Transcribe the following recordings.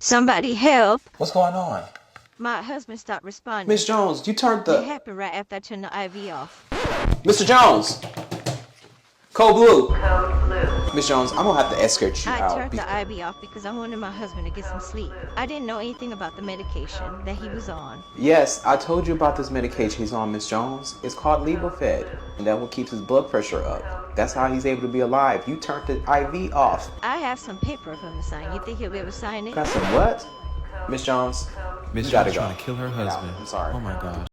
Somebody help. What's going on? My husband stopped responding. Miss Jones, you turned It the... happened right after I turned the IV off. Mr. Jones! Code Blue! Miss Jones, I'm gonna have to escort you I out. turned the IV off because I wanted my husband to get some sleep. I didn't know anything about the medication that he was on. Yes, I told you about this medication he's on, Miss Jones. It's called Levophed, and that will keep his blood pressure up. That's how he's able to be alive. You turned the IV off. I have some paper for him to sign. You think he'll be able to sign it? Got some what? Miss Jones, Miss you gotta Jones go. trying to kill her husband. I'm sorry. Oh my gosh.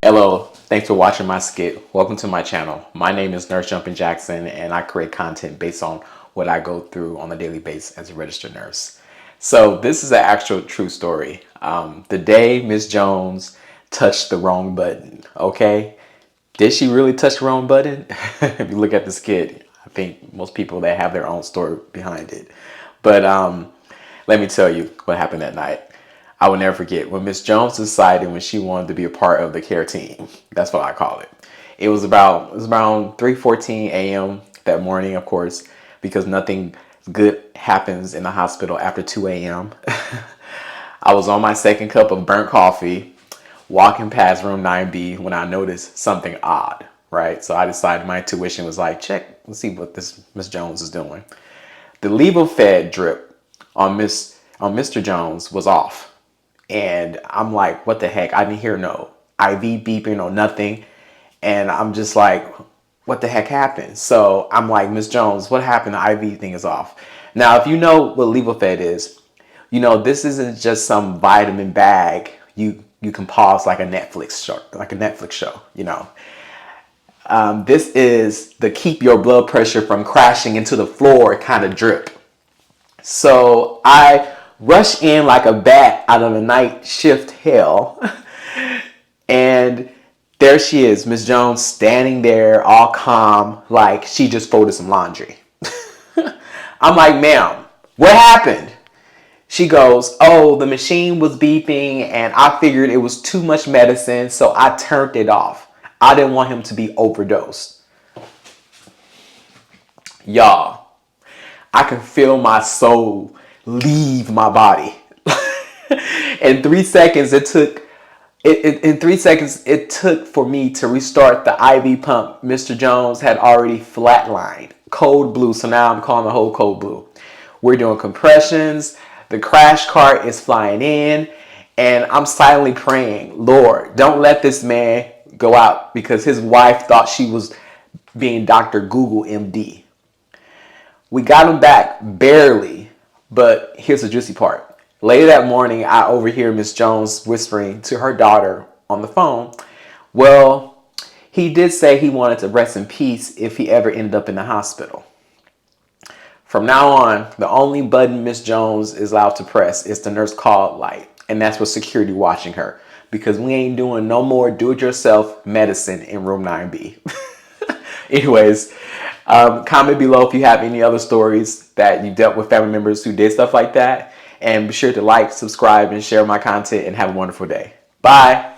Hello, thanks for watching my skit. Welcome to my channel. My name is Nurse Jumpin' Jackson, and I create content based on what I go through on a daily basis as a registered nurse. So this is an actual true story. The day Miss Jones touched the wrong button, okay? Did she really touch the wrong button? If you look at the skit, I think most people that have their own story behind it. But let me tell you what happened that night. I will never forget when Miss Jones decided when she wanted to be a part of the care team. That's what I call it. It was around 3:14 a.m. that morning, of course, because nothing good happens in the hospital after 2 a.m. I was on my second cup of burnt coffee, walking past room 9B when I noticed something odd, right? So I decided my intuition was like, check, let's see what this Miss Jones is doing. The Levophed drip on Mr. Jones was off. And I'm like, what the heck? I didn't hear no IV beeping or nothing. And I'm just like, what the heck happened? So I'm like, Miss Jones, what happened? The IV thing is off. Now, if you know what Levophed is, you know this isn't just some vitamin bag you can pause like a Netflix show, you know. This is the keep your blood pressure from crashing into the floor kind of drip. So I rush in like a bat out of a night shift hell. And there she is, Miss Jones, standing there all calm, like she just folded some laundry. I'm like, ma'am, what happened? She goes, oh, the machine was beeping and I figured it was too much medicine, so I turned it off. I didn't want him to be overdosed. Y'all, I can feel my soul leave my body. In 3 seconds, it took for me to restart the IV pump. Mr. Jones had already flatlined. Code Blue, so now I'm calling the whole Code Blue. We're doing compressions. The crash cart is flying in. And I'm silently praying, Lord, don't let this man go out, because his wife thought she was being Dr. Google MD. We got him back, barely. But here's the juicy part. Later that morning, I overhear Miss Jones whispering to her daughter on the phone, well, he did say he wanted to rest in peace if he ever ended up in the hospital. From now on, the only button Miss Jones is allowed to press is the nurse call light. And that's with security watching her, because we ain't doing no more do-it-yourself medicine in room 9B. Anyways, comment below if you have any other stories that you dealt with family members who did stuff like that. And be sure to like, subscribe, and share my content, and have a wonderful day. Bye.